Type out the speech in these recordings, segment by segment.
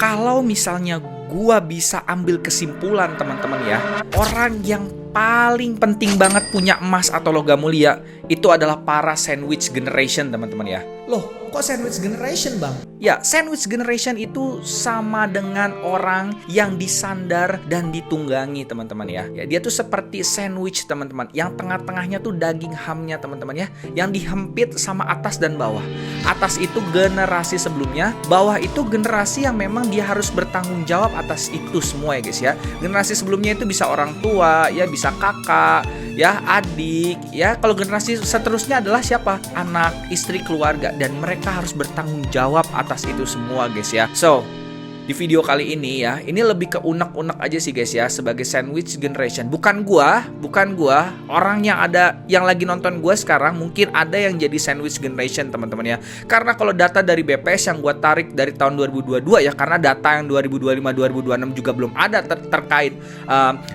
Kalau misalnya gua bisa ambil kesimpulan teman-teman ya, orang yang paling penting banget punya emas atau logam mulia itu adalah para sandwich generation teman-teman ya. Loh, kok sandwich generation, Bang? Ya, sandwich generation itu sama dengan orang yang disandar dan ditunggangi teman-teman ya. Ya, dia tuh seperti sandwich teman-teman. Yang tengah-tengahnya tuh daging hamnya teman-teman ya, yang dihempit sama atas dan bawah. Atas itu generasi sebelumnya, bawah itu generasi yang memang dia harus bertanggung jawab atas itu semua ya guys ya. Generasi sebelumnya itu bisa orang tua, ya bisa kakak, ya adik, ya kalau generasi seterusnya adalah siapa? Anak, istri, keluarga, dan mereka harus bertanggung jawab atas itu semua guys ya. So, di video kali ini ya, ini lebih ke unek-unek aja sih guys ya, sebagai sandwich generation. Bukan gua, orang yang lagi nonton gua sekarang mungkin ada yang jadi sandwich generation teman-teman ya. Karena kalau data dari BPS yang gua tarik dari tahun 2022 ya, karena data yang 2025 2026 juga belum ada terkait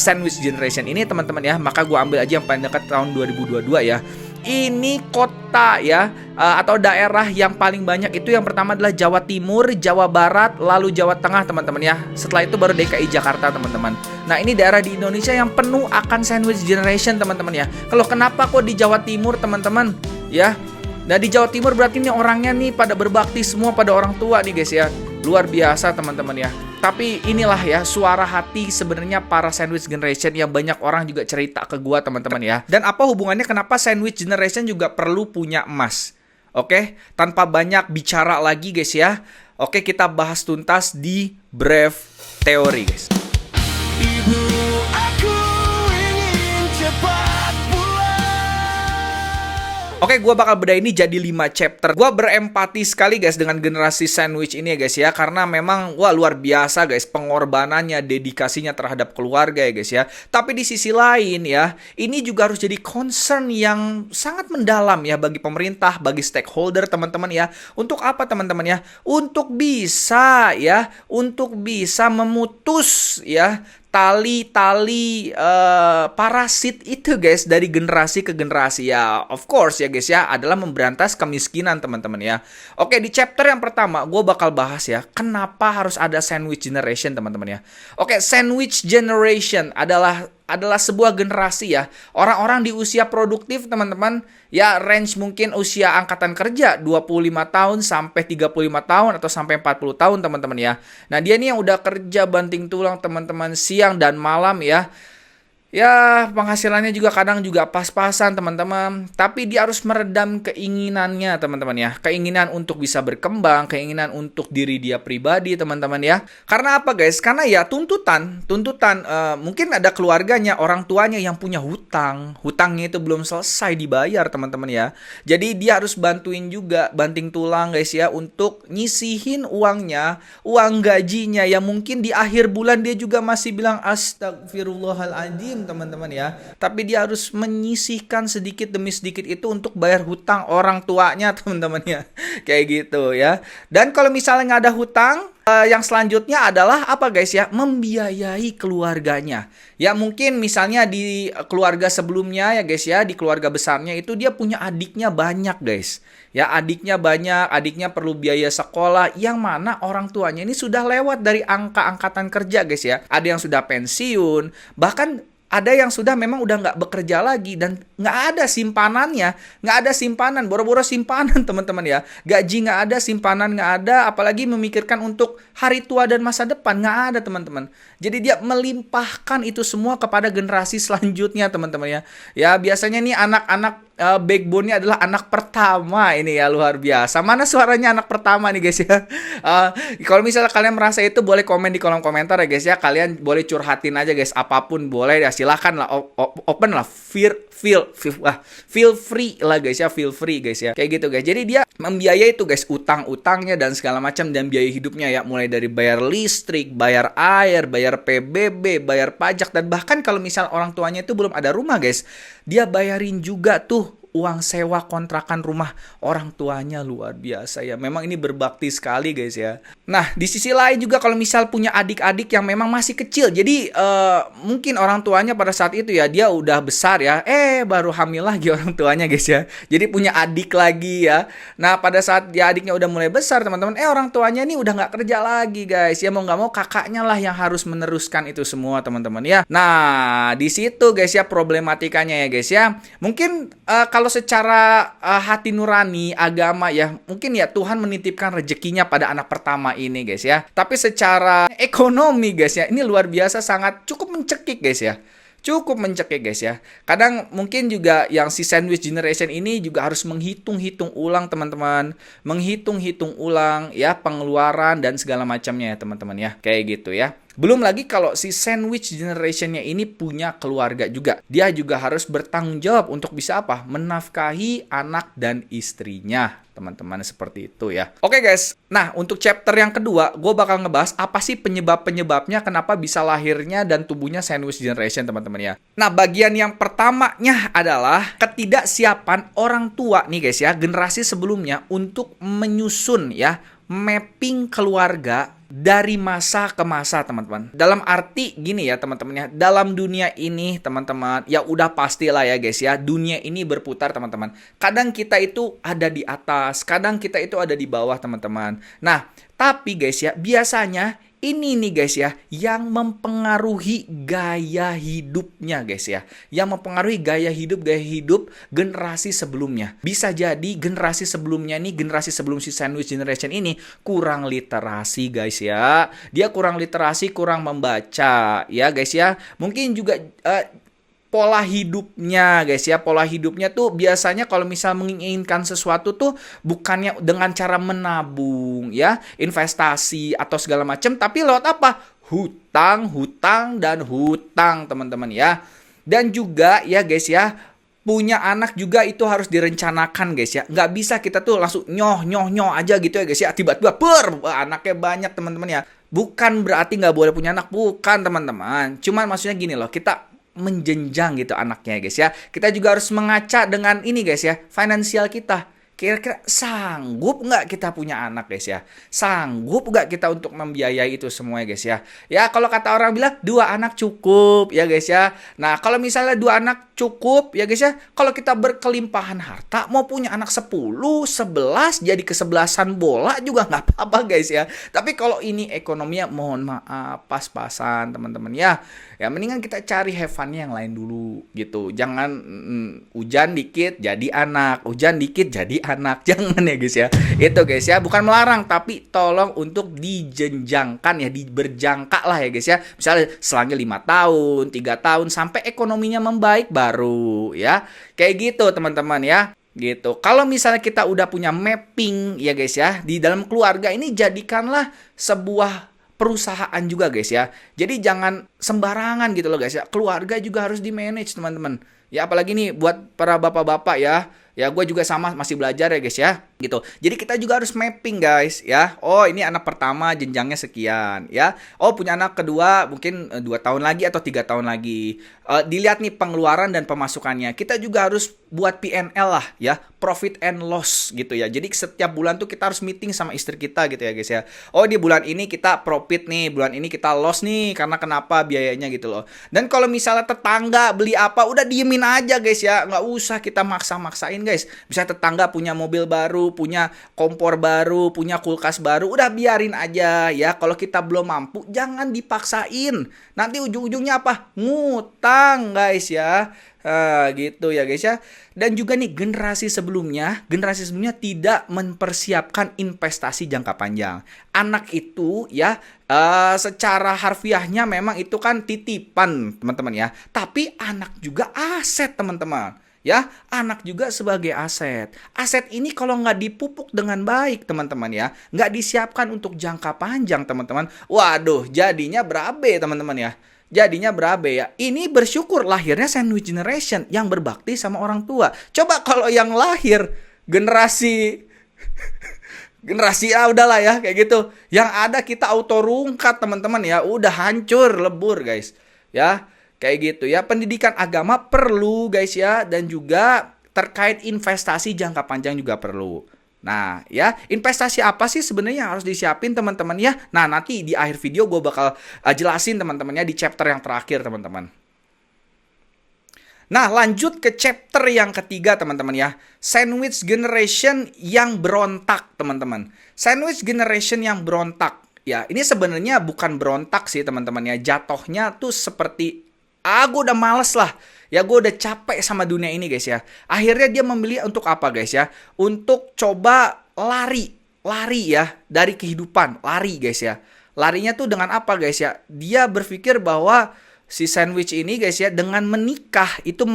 sandwich generation ini teman-teman ya, maka gua ambil aja yang paling dekat tahun 2022 ya. Ini kota ya, atau daerah yang paling banyak itu yang pertama adalah Jawa Timur, Jawa Barat, lalu Jawa Tengah teman-teman ya. Setelah itu baru DKI Jakarta teman-teman. Nah, ini daerah di Indonesia yang penuh akan sandwich generation teman-teman ya. Kalau kenapa kok di Jawa Timur teman-teman ya? Nah, di Jawa Timur berarti nih orangnya nih pada berbakti semua pada orang tua nih guys ya. Luar biasa teman-teman ya. Tapi inilah ya suara hati sebenarnya para sandwich generation yang banyak orang juga cerita ke gua teman-teman ya. Dan apa hubungannya kenapa sandwich generation juga perlu punya emas? Oke, tanpa banyak bicara lagi guys ya. Oke, kita bahas tuntas di Brave Theory guys. Ibu, aku ingin cepat pulang. Oke, gue bakal bedah ini jadi 5 chapter. Gue berempati sekali guys dengan generasi sandwich ini ya guys ya. Karena memang wah luar biasa guys pengorbanannya, dedikasinya terhadap keluarga ya guys ya. Tapi di sisi lain ya, ini juga harus jadi concern yang sangat mendalam ya bagi pemerintah, bagi stakeholder teman-teman ya. Untuk apa teman-teman ya? Untuk bisa memutus ya tali-tali parasit itu guys dari generasi ke generasi ya. Of course ya guys ya, adalah memberantas kemiskinan teman-teman ya. Oke, di chapter yang pertama gue bakal bahas ya kenapa harus ada sandwich generation teman-teman ya. Oke, sandwich generation adalah sebuah generasi ya. Orang-orang di usia produktif teman-teman ya, range mungkin usia angkatan kerja 25 tahun sampai 35 tahun atau sampai 40 tahun teman-teman ya. Nah, dia nih yang udah kerja banting tulang teman-teman siang dan malam ya. Ya, penghasilannya juga kadang juga pas-pasan teman-teman. Tapi dia harus meredam keinginannya teman-teman ya. Keinginan untuk bisa berkembang, keinginan untuk diri dia pribadi teman-teman ya. Karena apa guys? Karena ya tuntutan mungkin ada keluarganya, orang tuanya yang punya hutang. Hutangnya itu belum selesai dibayar teman-teman ya. Jadi dia harus bantuin juga, banting tulang guys ya, untuk nyisihin uangnya, uang gajinya yang mungkin di akhir bulan dia juga masih bilang astagfirullahaladzim teman-teman ya. Tapi dia harus menyisihkan sedikit demi sedikit itu untuk bayar hutang orang tuanya teman-teman ya. Kayak gitu ya. Dan kalau misalnya nggak ada hutang, yang selanjutnya adalah apa guys ya? Membiayai keluarganya. Ya mungkin misalnya di keluarga sebelumnya ya guys ya, di keluarga besarnya itu dia punya adiknya banyak guys. Ya adiknya banyak, adiknya perlu biaya sekolah, yang mana orang tuanya ini sudah lewat dari angkatan kerja guys ya. Ada yang sudah pensiun, bahkan ada yang sudah memang udah nggak bekerja lagi dan nggak ada simpanannya, nggak ada simpanan, boro-boro simpanan teman-teman ya. Gaji nggak ada, simpanan nggak ada, apalagi memikirkan untuk hari tua dan masa depan, nggak ada teman-teman. Jadi dia melimpahkan itu semua kepada generasi selanjutnya teman-teman ya. Ya biasanya nih anak-anak backbone-nya adalah anak pertama ini ya, luar biasa. Mana suaranya anak pertama nih guys ya. Kalau misalnya kalian merasa itu boleh komen di kolom komentar ya guys ya. Kalian boleh curhatin aja guys, apapun boleh ya, silahkan lah, open lah, feel free lah guys ya, feel free guys ya. Kayak gitu guys. Jadi dia membiayai itu guys, utang-utangnya dan segala macam, dan biaya hidupnya ya, mulai dari bayar listrik, bayar air, bayar PBB, bayar pajak, dan bahkan kalau misal orang tuanya itu belum ada rumah guys, dia bayarin juga tuh uang sewa kontrakan rumah orang tuanya. Luar biasa ya. Memang ini berbakti sekali guys ya. Nah, di sisi lain juga kalau misal punya adik-adik yang memang masih kecil. Jadi mungkin orang tuanya pada saat itu ya dia udah besar ya. Baru hamil lagi orang tuanya guys ya. Jadi punya adik lagi ya. Nah, pada saat dia adiknya udah mulai besar teman-teman, orang tuanya nih udah nggak kerja lagi guys. Ya mau nggak mau kakaknya lah yang harus meneruskan itu semua teman-teman ya. Nah, di situ guys ya problematikanya ya guys ya. Mungkin kalau secara hati nurani agama ya, mungkin ya Tuhan menitipkan rezekinya pada anak pertama ini guys ya. Tapi secara ekonomi guys ya, ini luar biasa sangat cukup mencekik guys ya. Cukup mencekik guys ya. Kadang mungkin juga yang si sandwich generation ini juga harus menghitung-hitung ulang teman-teman. Menghitung-hitung ulang ya pengeluaran dan segala macamnya ya teman-teman ya. Kayak gitu ya. Belum lagi kalau si sandwich generationnya ini punya keluarga juga. Dia juga harus bertanggung jawab untuk bisa apa? Menafkahi anak dan istrinya. Teman-teman seperti itu ya. Oke guys, nah untuk chapter yang kedua, gue bakal ngebahas apa sih penyebab-penyebabnya kenapa bisa lahirnya dan tumbuhnya sandwich generation teman-teman ya. Nah bagian yang pertamanya adalah ketidaksiapan orang tua nih guys ya, generasi sebelumnya untuk menyusun ya, mapping keluarga dari masa ke masa teman-teman. Dalam arti gini ya teman-teman ya, dalam dunia ini teman-teman, ya udah pastilah ya guys ya, dunia ini berputar teman-teman. Kadang kita itu ada di atas, kadang kita itu ada di bawah teman-teman. Nah, tapi guys ya, biasanya ini nih guys ya, yang mempengaruhi gaya hidupnya guys ya. Yang mempengaruhi gaya hidup generasi sebelumnya. Bisa jadi generasi sebelumnya nih, generasi sebelum si sandwich generation ini kurang literasi guys ya. Dia kurang literasi, kurang membaca ya guys ya. Mungkin juga pola hidupnya guys ya, pola hidupnya tuh biasanya kalau misal menginginkan sesuatu tuh bukannya dengan cara menabung ya, investasi atau segala macam, tapi lewat apa? Hutang teman-teman ya. Dan juga ya guys ya, punya anak juga itu harus direncanakan guys ya. Nggak bisa kita tuh langsung nyoh aja gitu ya guys ya, tiba-tiba anaknya banyak teman-teman ya. Bukan berarti nggak boleh punya anak, bukan teman-teman. Cuman maksudnya gini loh, kita menjenjang gitu anaknya guys ya. Kita juga harus mengaca dengan ini guys ya, finansial kita. Kira-kira sanggup nggak kita punya anak guys ya? Sanggup nggak kita untuk membiayai itu semua guys ya? Ya kalau kata orang bilang 2 anak cukup ya guys ya. Nah kalau misalnya 2 anak cukup ya guys ya. Kalau kita berkelimpahan harta mau punya anak 10, 11 jadi ke-11an bola juga nggak apa-apa guys ya. Tapi kalau ini ekonominya mohon maaf pas-pasan teman-teman ya. Ya mendingan kita cari have fun-nya yang lain dulu gitu. Jangan hujan dikit jadi anak, hujan dikit jadi anak. Jangan ya guys ya. Itu guys ya, bukan melarang tapi tolong untuk dijenjangkan ya, berjangka lah ya guys ya. Misalnya selangnya 5 tahun, 3 tahun sampai ekonominya membaik baru ya. Kayak gitu teman-teman ya. Gitu. Kalau misalnya kita udah punya mapping ya guys ya, di dalam keluarga ini jadikanlah sebuah perusahaan juga guys ya. Jadi jangan sembarangan gitu loh guys ya. Keluarga juga harus di-manage teman-teman. Ya apalagi nih buat para bapak-bapak ya. Ya gue juga sama masih belajar ya guys ya. Gitu. Jadi kita juga harus mapping guys ya. Oh ini anak pertama jenjangnya sekian ya. Oh punya anak kedua mungkin 2 tahun lagi atau 3 tahun lagi. Dilihat nih pengeluaran dan pemasukannya. Kita juga harus buat P&L lah ya. Profit and loss gitu ya. Jadi setiap bulan tuh kita harus meeting sama istri kita gitu ya guys ya. Oh di bulan ini kita profit nih. Bulan ini kita loss nih. Karena kenapa biayanya gitu loh. Dan kalau misalnya tetangga beli apa udah diemin aja guys ya. Nggak usah kita maksa-maksain guys. Misalnya tetangga punya mobil baru, punya kompor baru, punya kulkas baru, udah biarin aja ya. Kalau kita belum mampu, jangan dipaksain. Nanti ujung-ujungnya apa? Ngutang guys ya. Gitu ya guys ya. Dan juga nih generasi sebelumnya tidak mempersiapkan investasi jangka panjang. Anak itu ya secara harfiahnya memang itu kan titipan teman-teman ya. Tapi anak juga aset teman-teman. Ya, anak juga sebagai aset. Aset ini kalau nggak dipupuk dengan baik, teman-teman ya, nggak disiapkan untuk jangka panjang, teman-teman. Waduh, jadinya berabe, teman-teman ya. Jadinya berabe ya. Ini bersyukur lahirnya sandwich generation yang berbakti sama orang tua. Coba kalau yang lahir generasi udahlah ya kayak gitu. Yang ada kita auto rungkat, teman-teman ya. Udah hancur, lebur, guys. Ya. Kayak gitu ya, pendidikan agama perlu guys ya, dan juga terkait investasi jangka panjang juga perlu. Nah, ya, investasi apa sih sebenarnya yang harus disiapin teman-teman ya? Nah, nanti di akhir video gue bakal jelasin teman-teman ya di chapter yang terakhir teman-teman. Nah, lanjut ke chapter yang ketiga teman-teman ya. Sandwich generation yang berontak teman-teman. Sandwich generation yang berontak. Ya, ini sebenarnya bukan berontak sih teman-teman ya. Jatuhnya tuh seperti, gue udah males lah. Ya, gue udah capek sama dunia ini guys ya. Akhirnya dia memilih untuk apa guys ya? Untuk coba lari ya dari kehidupan. Lari guys ya. Larinya tuh dengan apa guys ya? Dia berpikir bahwa si sandwich ini guys ya, dengan menikah itu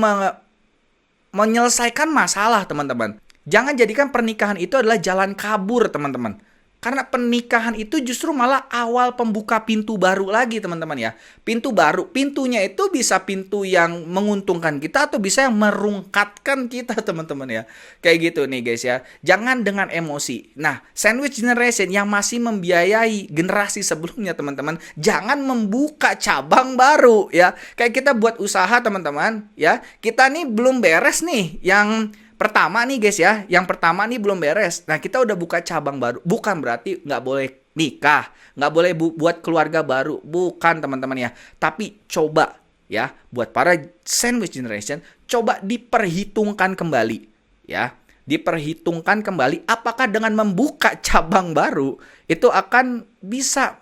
menyelesaikan masalah teman-teman. Jangan jadikan pernikahan itu adalah jalan kabur teman-teman. Karena pernikahan itu justru malah awal pembuka pintu baru lagi teman-teman ya. Pintu baru, pintunya itu bisa pintu yang menguntungkan kita atau bisa yang merungkatkan kita teman-teman ya. Kayak gitu nih guys ya. Jangan dengan emosi. Nah, sandwich generation yang masih membiayai generasi sebelumnya teman-teman, jangan membuka cabang baru ya. Kayak kita buat usaha teman-teman ya. Kita nih belum beres nih yang pertama nih guys ya, yang pertama nih belum beres. Nah, kita udah buka cabang baru. Bukan berarti nggak boleh nikah, nggak boleh buat keluarga baru. Bukan teman-teman ya. Tapi coba ya, buat para sandwich generation, coba diperhitungkan kembali ya. Diperhitungkan kembali apakah dengan membuka cabang baru itu akan bisa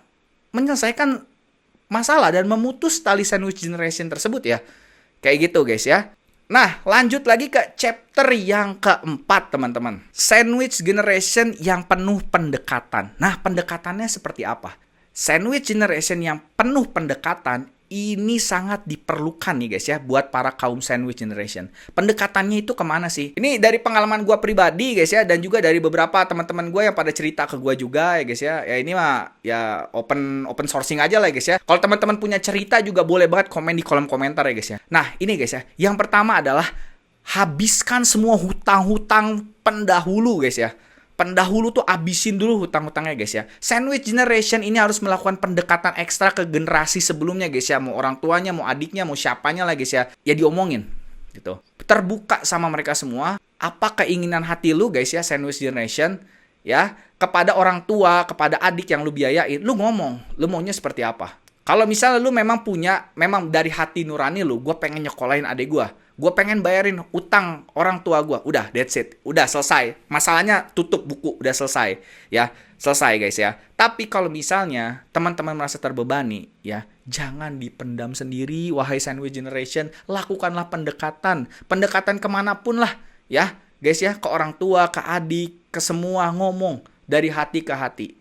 menyelesaikan masalah dan memutus tali sandwich generation tersebut ya. Kayak gitu guys ya. Nah, lanjut lagi ke chapter yang keempat, teman-teman. Sandwich generation yang penuh pendekatan. Nah, pendekatannya seperti apa? Sandwich generation yang penuh pendekatan ini sangat diperlukan nih guys ya buat para kaum sandwich generation. Pendekatannya itu kemana sih? Ini dari pengalaman gue pribadi guys ya, dan juga dari beberapa teman-teman gue yang pada cerita ke gue juga ya guys ya. Ya ini mah ya open sourcing aja lah guys ya. Kalau teman-teman punya cerita juga boleh banget komen di kolom komentar ya guys ya. Nah ini guys ya, yang pertama adalah habiskan semua hutang-hutang pendahulu guys ya. Pendahulu tuh abisin dulu hutang-hutangnya guys ya. Sandwich generation ini harus melakukan pendekatan ekstra ke generasi sebelumnya guys ya. Mau orang tuanya, mau adiknya, mau siapanya lah guys ya. Ya diomongin gitu. Terbuka sama mereka semua. Apa keinginan hati lu guys ya, sandwich generation ya. Kepada orang tua, kepada adik yang lu biayain, lu ngomong, lu maunya seperti apa. Kalau misalnya lu memang dari hati nurani lu, gue pengen nyekolahin adik gue pengen bayarin utang orang tua gue, udah that's it, udah selesai, masalahnya tutup buku, udah selesai ya, selesai guys ya. Tapi kalau misalnya teman-teman merasa terbebani ya, jangan dipendam sendiri wahai sandwich generation, lakukanlah pendekatan kemanapun lah ya guys ya, ke orang tua, ke adik, ke semua, ngomong dari hati ke hati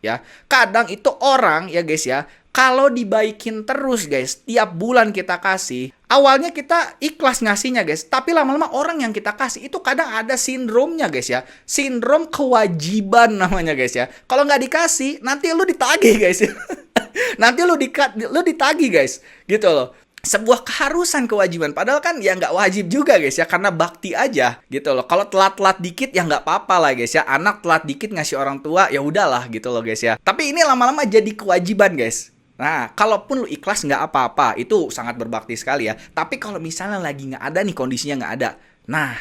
ya. Kadang itu orang ya guys ya, kalau dibaikin terus guys, tiap bulan kita kasih, awalnya kita ikhlas ngasihnya guys, tapi lama-lama orang yang kita kasih itu kadang ada sindromnya guys ya. Sindrom kewajiban namanya guys ya. Kalau nggak dikasih, nanti lu ditagih guys ya. Nanti lu ditagih guys, gitu loh. Sebuah keharusan kewajiban, padahal kan ya nggak wajib juga guys ya, karena bakti aja gitu loh. Kalau telat-telat dikit ya nggak apa-apa lah guys ya. Anak telat dikit ngasih orang tua ya udahlah gitu loh guys ya. Tapi ini lama-lama jadi kewajiban guys. Nah, kalaupun lu ikhlas nggak apa-apa, itu sangat berbakti sekali ya. Tapi kalau misalnya lagi nggak ada nih, kondisinya nggak ada. Nah,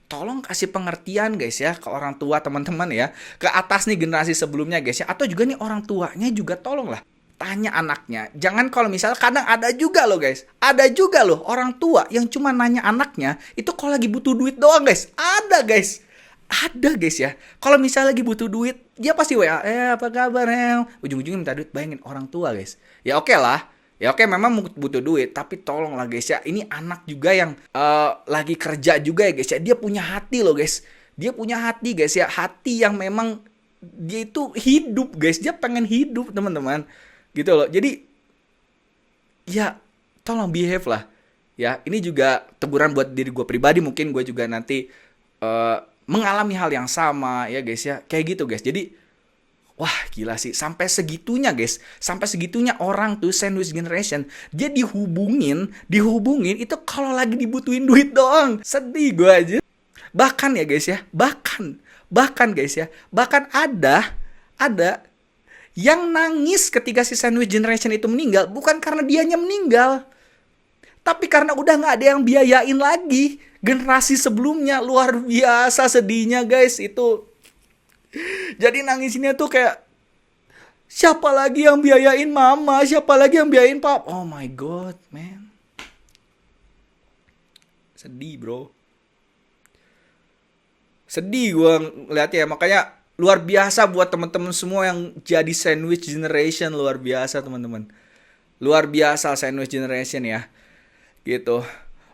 tolong kasih pengertian guys ya ke orang tua teman-teman ya. Ke atas nih generasi sebelumnya guys ya. Atau juga nih orang tuanya juga tolong lah. Tanya anaknya. Jangan kalau misalnya kadang ada juga loh guys. Ada juga loh orang tua yang cuma nanya anaknya itu kalau lagi butuh duit doang guys. Ada guys. Ada guys ya. Kalau misalnya lagi butuh duit, dia pasti WA, apa kabar ya? Ujung-ujungnya minta duit. Bayangin orang tua guys. Ya oke lah. Ya oke memang butuh duit, tapi tolong lah guys ya. Ini anak juga yang lagi kerja juga ya guys ya. Dia punya hati loh guys. Dia punya hati guys ya. Hati yang memang dia itu hidup guys. Dia pengen hidup teman-teman. Gitu loh. Jadi ya tolong behave lah. Ya ini juga teguran buat diri gue pribadi. Mungkin gue juga nanti mengalami hal yang sama ya guys ya. Kayak gitu guys. Jadi wah gila sih. Sampai segitunya guys. Sampai segitunya orang tuh sandwich generation. Dia dihubungin itu kalau lagi dibutuhin duit doang. Sedih gue aja. Bahkan ya guys ya. Bahkan guys ya. Bahkan ada yang nangis ketika si sandwich generation itu meninggal. Bukan karena dianya meninggal, tapi karena udah gak ada yang biayain lagi. Generasi sebelumnya luar biasa sedihnya guys itu. Jadi nangisnya tuh kayak, siapa lagi yang biayain mama, siapa lagi yang biayain pap. Oh my god man. Sedih bro. Sedih gue ngeliatnya, makanya luar biasa buat teman-teman semua yang jadi sandwich generation, luar biasa teman-teman. Luar biasa sandwich generation ya. Gitu.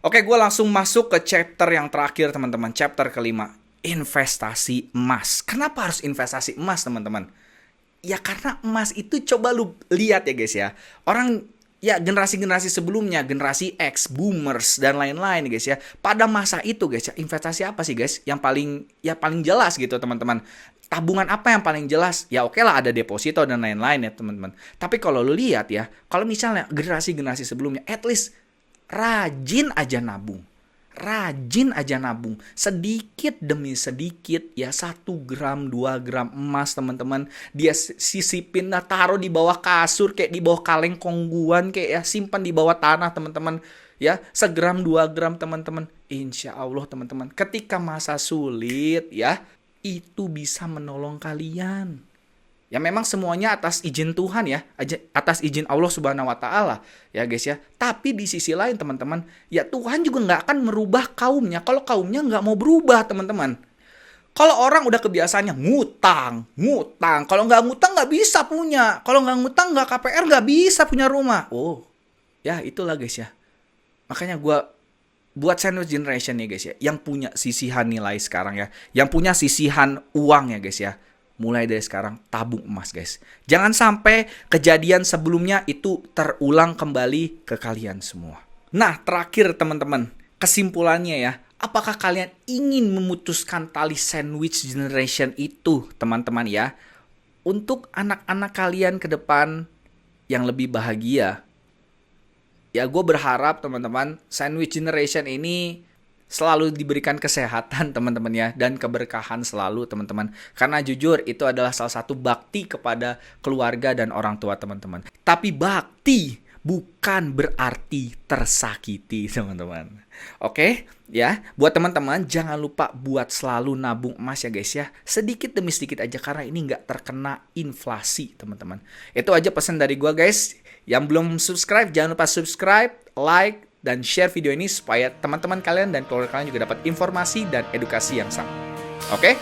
Oke, gue langsung masuk ke chapter yang terakhir teman-teman, chapter kelima, investasi emas. Kenapa harus investasi emas teman-teman? Ya karena emas itu coba lu lihat ya guys ya. Orang ya generasi-generasi sebelumnya, generasi X, boomers dan lain-lain guys ya. Pada masa itu guys ya, investasi apa sih guys yang paling jelas gitu teman-teman. Tabungan apa yang paling jelas? Ya oke lah ada deposito dan lain-lain ya teman-teman. Tapi kalau lu lihat ya, kalau misalnya generasi-generasi sebelumnya at least rajin aja nabung. Rajin aja nabung, sedikit demi sedikit ya, 1 gram 2 gram emas teman-teman dia sisipin, nah taruh di bawah kasur, kayak di bawah kaleng kongguan, kayak ya simpan di bawah tanah teman-teman ya, 1 gram 2 gram teman-teman, insya Allah teman-teman ketika masa sulit ya itu bisa menolong kalian. Ya memang semuanya atas izin Tuhan ya, atas izin Allah Subhanahu wa taala ya guys ya. Tapi di sisi lain teman-teman, ya Tuhan juga nggak akan merubah kaumnya kalau kaumnya nggak mau berubah teman-teman. Kalau orang udah kebiasaannya ngutang. Kalau nggak ngutang nggak bisa punya. Kalau nggak ngutang nggak KPR nggak bisa punya rumah. Oh, ya itulah guys ya. Makanya gue buat sandwich generation ya guys ya, yang punya sisihan nilai sekarang ya, yang punya sisihan uang ya guys ya. Mulai dari sekarang tabung emas guys. Jangan sampai kejadian sebelumnya itu terulang kembali ke kalian semua. Nah terakhir teman-teman, kesimpulannya ya. Apakah kalian ingin memutuskan tali sandwich generation itu teman-teman ya? Untuk anak-anak kalian ke depan yang lebih bahagia. Ya gue berharap teman-teman sandwich generation ini selalu diberikan kesehatan teman-teman ya, dan keberkahan selalu teman-teman. Karena jujur itu adalah salah satu bakti kepada keluarga dan orang tua teman-teman. Tapi bakti bukan berarti tersakiti teman-teman. Oke ya, buat teman-teman jangan lupa buat selalu nabung emas ya guys ya. Sedikit demi sedikit aja karena ini nggak terkena inflasi teman-teman. Itu aja pesan dari gue guys. Yang belum subscribe jangan lupa subscribe, like, dan share video ini supaya teman-teman kalian dan keluarga kalian juga dapat informasi dan edukasi yang sama. Oke?